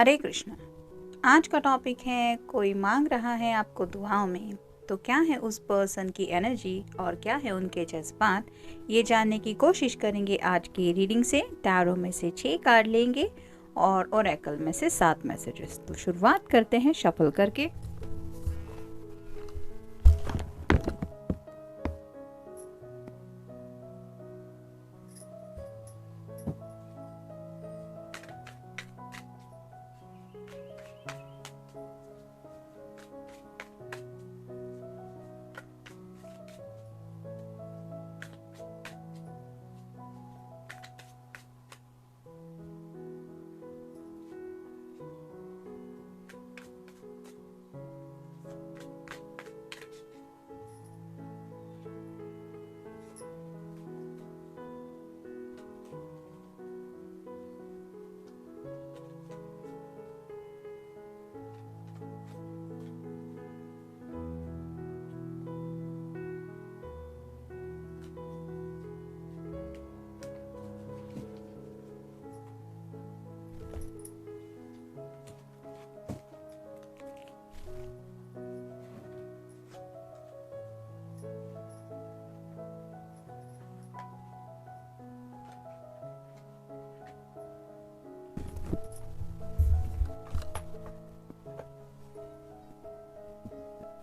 हरे कृष्ण। आज का टॉपिक है कोई मांग रहा है आपको दुआओं में, तो क्या है उस पर्सन की एनर्जी और क्या है उनके जज्बात, ये जानने की कोशिश करेंगे आज की रीडिंग से। टैरो में से 6 कार्ड लेंगे और ओरेकल में से 7 मैसेजेस। तो शुरुआत करते हैं शफल करके।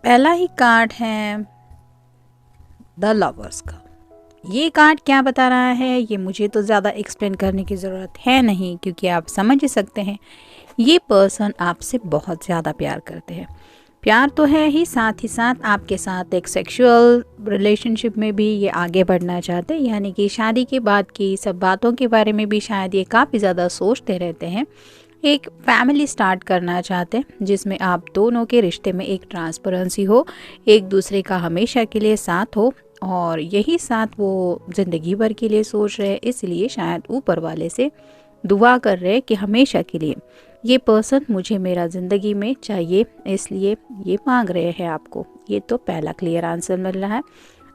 पहला ही कार्ड है द लवर्स का। ये कार्ड क्या बता रहा है ये मुझे तो ज़्यादा एक्सप्लेन करने की ज़रूरत है नहीं, क्योंकि आप समझ ही सकते हैं ये पर्सन आपसे बहुत ज़्यादा प्यार करते हैं। प्यार तो है ही साथ आपके साथ एक सेक्सुअल रिलेशनशिप में भी ये आगे बढ़ना चाहते हैं, यानी कि शादी के बाद की सब बातों के बारे में भी शायद ये काफ़ी ज़्यादा सोचते रहते हैं। एक फैमिली स्टार्ट करना चाहते हैं जिसमें आप दोनों के रिश्ते में एक ट्रांसपेरेंसी हो, एक दूसरे का हमेशा के लिए साथ हो, और यही साथ वो ज़िंदगी भर के लिए सोच रहे हैं। इसलिए शायद ऊपर वाले से दुआ कर रहे हैं कि हमेशा के लिए ये पर्सन मुझे मेरा ज़िंदगी में चाहिए, इसलिए ये मांग रहे हैं आपको। ये तो पहला क्लियर आंसर मिल रहा है।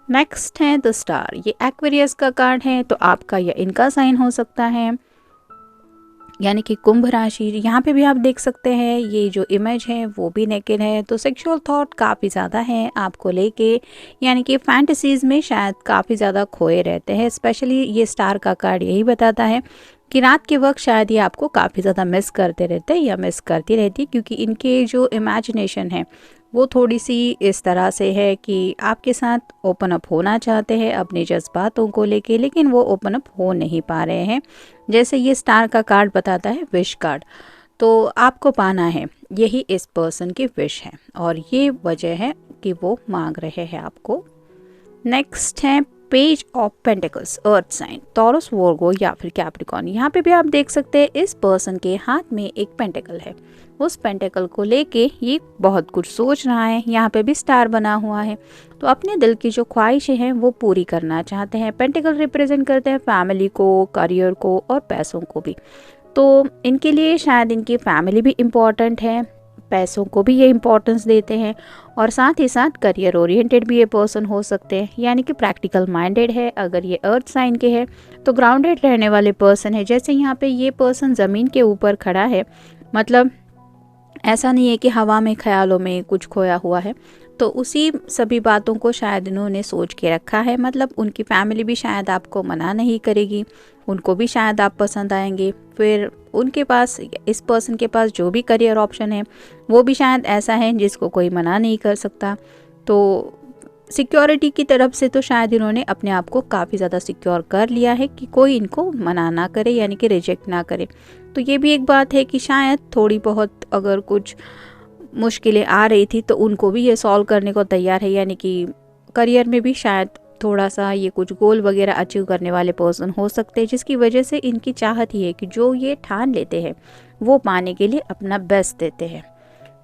नेक्स्ट है द स्टार। ये एक्वेरियस का कार्ड है, तो आपका या इनका साइन हो सकता है, यानी कि कुंभ राशि। यहाँ पे भी आप देख सकते हैं ये जो इमेज है वो भी नेकेड है, तो सेक्सुअल थॉट काफ़ी ज़्यादा है आपको लेके, यानी कि फैंटेसीज में शायद काफ़ी ज़्यादा खोए रहते हैं। स्पेशली ये स्टार का कार्ड यही बताता है कि रात के वक्त शायद ये आपको काफ़ी ज़्यादा मिस करते रहते हैं या मिस करती रहती है, क्योंकि इनके जो इमेजिनेशन है वो थोड़ी सी इस तरह से है कि आपके साथ ओपन अप होना चाहते हैं अपने जज्बातों को लेके, लेकिन वो ओपन अप हो नहीं पा रहे हैं। जैसे ये स्टार का कार्ड बताता है विश कार्ड, तो आपको पाना है, यही इस पर्सन की विश है और ये वजह है कि वो मांग रहे हैं आपको। नेक्स्ट है page of pentacles, earth sign, Taurus, Virgo या फिर कैप्रिकॉर्न। यहाँ पे भी आप देख सकते हैं इस पर्सन के हाथ में एक पेंटिकल है, उस पेंटिकल को लेके ये बहुत कुछ सोच रहा है। यहाँ पे भी स्टार बना हुआ है, तो अपने दिल की जो ख्वाहिशें हैं वो पूरी करना चाहते हैं। पेंटिकल रिप्रेजेंट करते हैं फैमिली को, करियर को और पैसों को भी, तो इनके लिए शायद इनकी फैमिली भी इम्पॉर्टेंट है, पैसों को भी ये इम्पोर्टेंस देते हैं, और साथ ही साथ करियर ओरिएंटेड भी ये पर्सन हो सकते हैं, यानी कि प्रैक्टिकल माइंडेड है। अगर ये अर्थ साइन के हैं तो ग्राउंडेड रहने वाले पर्सन है। जैसे यहाँ पे ये पर्सन ज़मीन के ऊपर खड़ा है, मतलब ऐसा नहीं है कि हवा में ख्यालों में कुछ खोया हुआ है, तो उसी सभी बातों को शायद इन्होंने सोच के रखा है। मतलब उनकी फैमिली भी शायद आपको मना नहीं करेगी, उनको भी शायद आप पसंद आएंगे। फिर उनके पास, इस पर्सन के पास जो भी करियर ऑप्शन है वो भी शायद ऐसा है जिसको कोई मना नहीं कर सकता। तो सिक्योरिटी की तरफ से तो शायद इन्होंने अपने आप को काफ़ी ज़्यादा सिक्योर कर लिया है कि कोई इनको मना ना करे, यानी कि रिजेक्ट ना करे। तो ये भी एक बात है कि शायद थोड़ी बहुत अगर कुछ मुश्किलें आ रही थी तो उनको भी ये सॉल्व करने को तैयार है, यानी कि करियर में भी शायद थोड़ा सा ये कुछ गोल वगैरह अचीव करने वाले पर्सन हो सकते हैं, जिसकी वजह से इनकी चाहत ही है कि जो ये ठान लेते हैं वो पाने के लिए अपना बेस्ट देते हैं।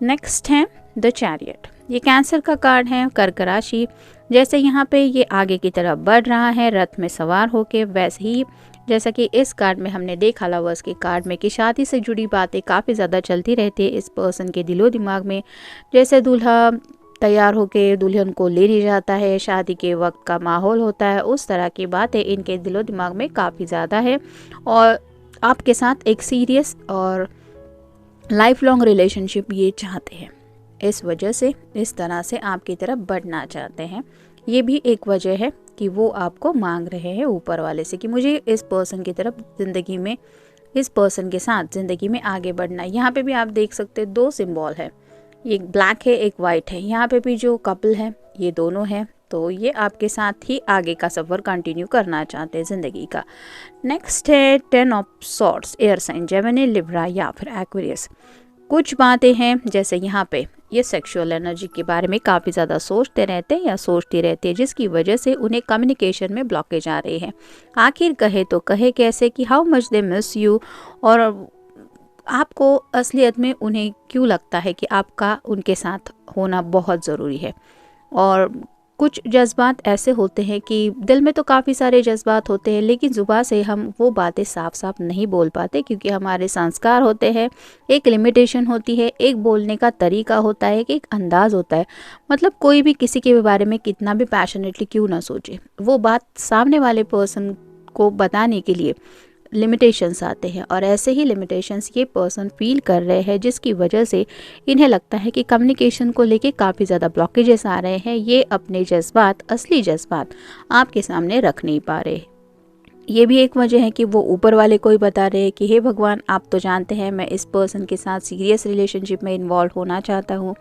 नेक्स्ट है द चैरियट। ये कैंसर का कार्ड है, कर्क राशि। जैसे यहाँ पे ये आगे की तरफ बढ़ रहा है रथ में सवार होके, वैसे ही जैसा कि इस कार्ड में हमने देखा लवर्स के कार्ड में कि शादी से जुड़ी बातें काफ़ी ज़्यादा चलती रहती है इस पर्सन के दिलो दिमाग में। जैसे दूल्हा तैयार होके दुल्हन को ले जाता है, शादी के वक्त का माहौल होता है, उस तरह की बातें इनके दिलो दिमाग में काफ़ी ज़्यादा है, और आपके साथ एक सीरियस और लाइफ लॉन्ग रिलेशनशिप ये चाहते हैं, इस वजह से इस तरह से आपकी तरफ बढ़ना चाहते हैं। ये भी एक वजह है कि वो आपको मांग रहे हैं ऊपर वाले से कि मुझे इस पर्सन की तरफ ज़िंदगी में, इस पर्सन के साथ ज़िंदगी में आगे बढ़ना है। यहाँ पे भी आप देख सकते हैं 2 सिंबल है, एक ब्लैक है एक वाइट है। यहाँ पे भी जो कपल है ये दोनों हैं, तो ये आपके साथ ही आगे का सफ़र कंटिन्यू करना चाहते हैं ज़िंदगी का। नेक्स्ट है 10 of swords, air sign Gemini, Libra या फिर एक्वेरियस। कुछ बातें हैं जैसे यहाँ पे ये सेक्सुअल एनर्जी के बारे में काफ़ी ज़्यादा सोचते रहते हैं या सोचती रहती है, जिसकी वजह से उन्हें कम्युनिकेशन में ब्लॉकेज आ रहे हैं। आखिर कहे तो कहे कैसे कि how much they miss you, और आपको असलियत में उन्हें क्यों लगता है कि आपका उनके साथ होना बहुत ज़रूरी है। और कुछ जज्बात ऐसे होते हैं कि दिल में तो काफ़ी सारे जज्बात होते हैं, लेकिन ज़ुबान से हम वो बातें साफ साफ नहीं बोल पाते, क्योंकि हमारे संस्कार होते हैं, एक लिमिटेशन होती है, एक बोलने का तरीका होता है, एक अंदाज़ होता है। मतलब कोई भी किसी के बारे में कितना भी पैशनेटली क्यों ना सोचे, वो बात सामने वाले पर्सन को बताने के लिए लिमिटेशंस आते हैं, और ऐसे ही लिमिटेशंस ये पर्सन फील कर रहे हैं, जिसकी वजह से इन्हें लगता है कि कम्युनिकेशन को लेके काफ़ी ज़्यादा ब्लॉकेजेस आ रहे हैं। ये अपने जज्बात, असली जज्बात आपके सामने रख नहीं पा रहे। ये भी एक वजह है कि वो ऊपर वाले को ही बता रहे हैं कि हे भगवान, आप तो जानते हैं मैं इस पर्सन के साथ सीरियस रिलेशनशिप में इन्वॉल्व होना चाहता हूँ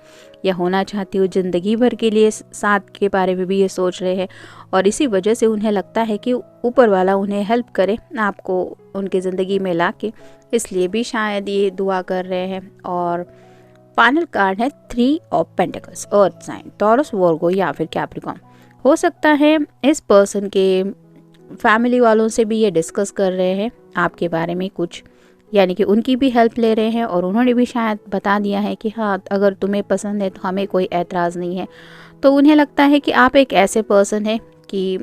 या होना चाहती हूँ, ज़िंदगी भर के लिए साथ के बारे में भी ये सोच रहे हैं, और इसी वजह से उन्हें लगता है कि ऊपर वाला उन्हें हेल्प करे आपको उनके ज़िंदगी में ला के, इसलिए भी शायद ये दुआ कर रहे हैं। और फाइनल कार्ड है 3 of pentacles, earth sign, Taurus, Virgo या फिर कैप्रिकॉर्न। हो सकता है इस पर्सन के फैमिली वालों से भी ये डिस्कस कर रहे हैं आपके बारे में कुछ, यानी कि उनकी भी हेल्प ले रहे हैं, और उन्होंने भी शायद बता दिया है कि हाँ अगर तुम्हें पसंद है तो हमें कोई एतराज़ नहीं है। तो उन्हें लगता है कि आप एक ऐसे पर्सन हैं कि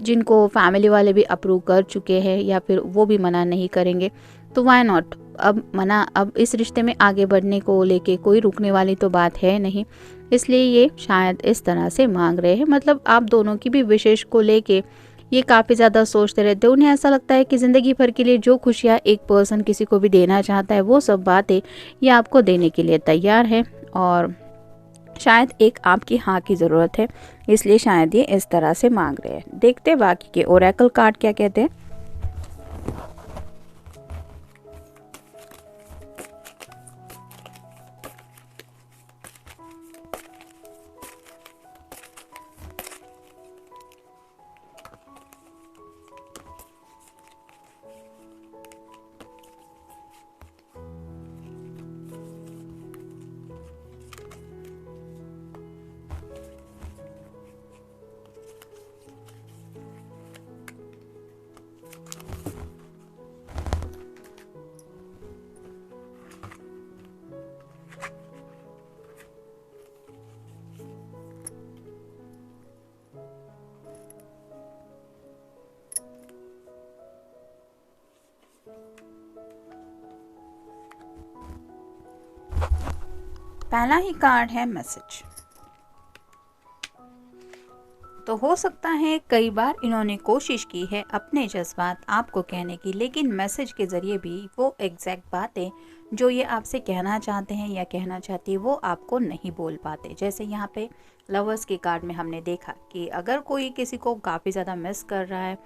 जिनको फैमिली वाले भी अप्रूव कर चुके हैं, या फिर वो भी मना नहीं करेंगे, तो वाई नॉट, अब इस रिश्ते में आगे बढ़ने को लेके कोई रुकने वाली तो बात है नहीं, इसलिए ये शायद इस तरह से मांग रहे हैं। मतलब आप दोनों की भी विशेष को लेके ये काफ़ी ज़्यादा सोचते रहते हैं। उन्हें ऐसा लगता है कि ज़िंदगी भर के लिए जो खुशियाँ एक पर्सन किसी को भी देना चाहता है, वो सब बातें ये आपको देने के लिए तैयार है, और शायद एक आपकी हाँ की ज़रूरत है, इसलिए शायद ये इस तरह से मांग रहे हैं। देखते हैं बाकी के ओरेकल कार्ड क्या कहते हैं। पहला ही कार्ड है मैसेज। तो हो सकता है कई बार इन्होंने कोशिश की है अपने जज्बात आपको कहने की, लेकिन मैसेज के ज़रिए भी वो एग्जैक्ट बातें जो ये आपसे कहना चाहते हैं या कहना चाहती है वो आपको नहीं बोल पाते। जैसे यहाँ पे लवर्स के कार्ड में हमने देखा कि अगर कोई किसी को काफ़ी ज़्यादा मिस कर रहा है,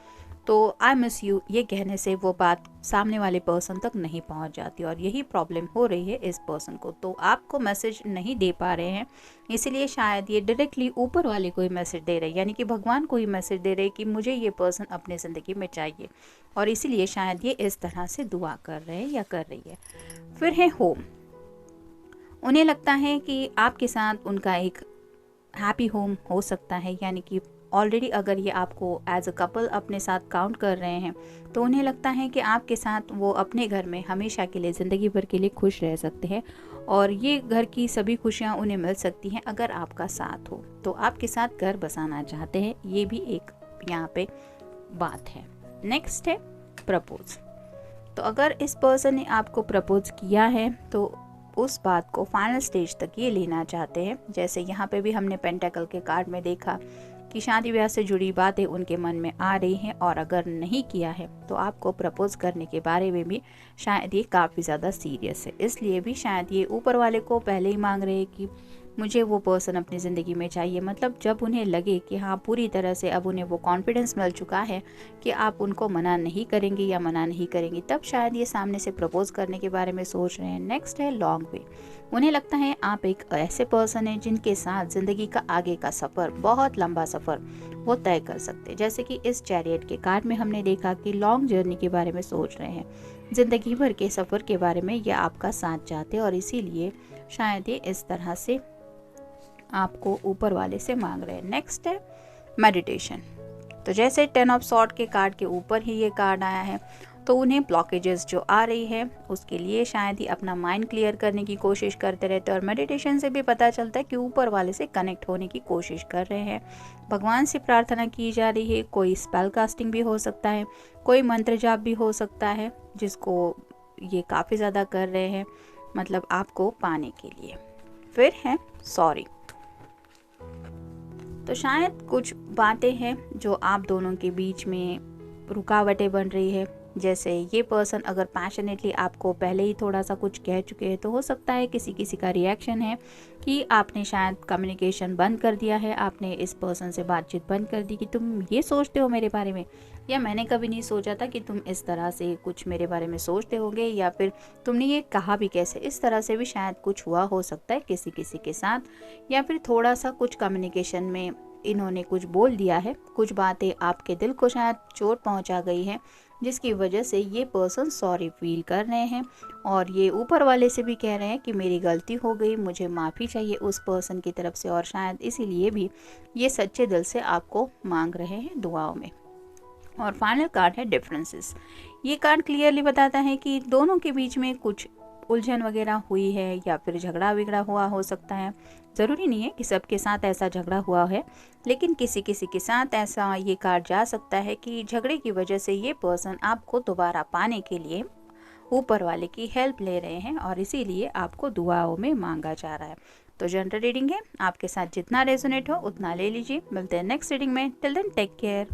तो आई मिस यू ये कहने से वो बात सामने वाले पर्सन तक नहीं पहुंच जाती, और यही प्रॉब्लम हो रही है इस पर्सन को। तो आपको मैसेज नहीं दे पा रहे हैं, इसीलिए शायद ये डायरेक्टली ऊपर वाले को ही मैसेज दे रहे हैं, यानी कि भगवान को ही मैसेज दे रहे हैं कि मुझे ये पर्सन अपने ज़िंदगी में चाहिए, और इसीलिए शायद ये इस तरह से दुआ कर रहे हैं या कर रही है। फिर है होम। उन्हें लगता है कि आपके साथ उनका एक हैप्पी होम हो सकता है, यानी कि ऑलरेडी अगर ये आपको एज अ कपल अपने साथ काउंट कर रहे हैं, तो उन्हें लगता है कि आपके साथ वो अपने घर में हमेशा के लिए, ज़िंदगी भर के लिए खुश रह सकते हैं, और ये घर की सभी खुशियाँ उन्हें मिल सकती हैं अगर आपका साथ हो। तो आपके साथ घर बसाना चाहते हैं, ये भी एक यहाँ पे बात है। नेक्स्ट है प्रपोज। तो अगर इस पर्सन ने आपको प्रपोज किया है तो उस बात को फाइनल स्टेज तक ये लेना चाहते हैं। जैसे यहाँ पे भी हमने पेंटाकल के कार्ड में देखा कि शादी ब्याह से जुड़ी बातें उनके मन में आ रही हैं, और अगर नहीं किया है तो आपको प्रपोज करने के बारे में भी शायद ये काफ़ी ज़्यादा सीरियस है। इसलिए भी शायद ये ऊपर वाले को पहले ही मांग रहे हैं कि मुझे वो पर्सन अपनी ज़िंदगी में चाहिए। मतलब जब उन्हें लगे कि हाँ पूरी तरह से अब उन्हें वो कॉन्फिडेंस मिल चुका है कि आप उनको मना नहीं करेंगे या मना नहीं करेंगी, तब शायद ये सामने से प्रपोज करने के बारे में सोच रहे हैं। नेक्स्ट है लॉन्ग वे। उन्हें लगता है आप एक ऐसे पर्सन हैं जिनके साथ ज़िंदगी का आगे का सफ़र, बहुत लंबा सफ़र वो तय कर सकते हैं। जैसे कि इस चैरियट के कार्ड में हमने देखा कि लॉन्ग जर्नी के बारे में सोच रहे हैं, ज़िंदगी भर के सफ़र के बारे में ये आपका साथ चाहते हैं, और इसीलिए शायद ये इस तरह से आपको ऊपर वाले से मांग रहे हैं। नेक्स्ट है मेडिटेशन। तो जैसे 10 ऑफ सॉर्ड के कार्ड के ऊपर ही ये कार्ड आया है, तो उन्हें ब्लॉकेजेस जो आ रही है उसके लिए शायद ही अपना माइंड क्लियर करने की कोशिश करते रहते हैं। और मेडिटेशन से भी पता चलता है कि ऊपर वाले से कनेक्ट होने की कोशिश कर रहे हैं। भगवान से प्रार्थना की जा रही है, कोई स्पेल कास्टिंग भी हो सकता है, कोई मंत्र जाप भी हो सकता है, जिसको ये काफ़ी ज़्यादा कर रहे हैं, मतलब आपको पाने के लिए। फिर है सॉरी। तो शायद कुछ बातें हैं जो आप दोनों के बीच में रुकावटें बन रही है। जैसे ये पर्सन अगर पैशनेटली आपको पहले ही थोड़ा सा कुछ कह चुके हैं, तो हो सकता है किसी किसी का रिएक्शन है कि आपने शायद कम्युनिकेशन बंद कर दिया है, आपने इस पर्सन से बातचीत बंद कर दी कि तुम ये सोचते हो मेरे बारे में, या मैंने कभी नहीं सोचा था कि तुम इस तरह से कुछ मेरे बारे में सोचते होगे, या फिर तुमने ये कहा भी कैसे। इस तरह से भी शायद कुछ हुआ हो सकता है किसी किसी के साथ, या फिर थोड़ा सा कुछ कम्युनिकेशन में इन्होंने कुछ बोल दिया है, कुछ बातें आपके दिल को शायद चोट पहुंचा गई है, जिसकी वजह से ये पर्सन सॉरी फील कर रहे हैं। और ये ऊपर वाले से भी कह रहे हैं कि मेरी गलती हो गई, मुझे माफ़ी चाहिए उस पर्सन की तरफ से, और शायद इसीलिए भी ये सच्चे दिल से आपको मांग रहे हैं दुआओं में। और फाइनल कार्ड है डिफरेंसेस। ये कार्ड क्लियरली बताता है कि दोनों के बीच में कुछ उलझन वगैरह हुई है, या फिर झगड़ा वगड़ा हुआ हो सकता है। ज़रूरी नहीं है कि सबके साथ ऐसा झगड़ा हुआ है, लेकिन किसी किसी के साथ ऐसा ये कार्ड जा सकता है कि झगड़े की वजह से ये पर्सन आपको दोबारा पाने के लिए ऊपर वाले की हेल्प ले रहे हैं, और इसीलिए आपको दुआओं में मांगा जा रहा है। तो जनरल रीडिंग है, आपके साथ जितना रेजोनेट हो उतना ले लीजिए। मिलते हैं नेक्स्ट रीडिंग में। Till then take care.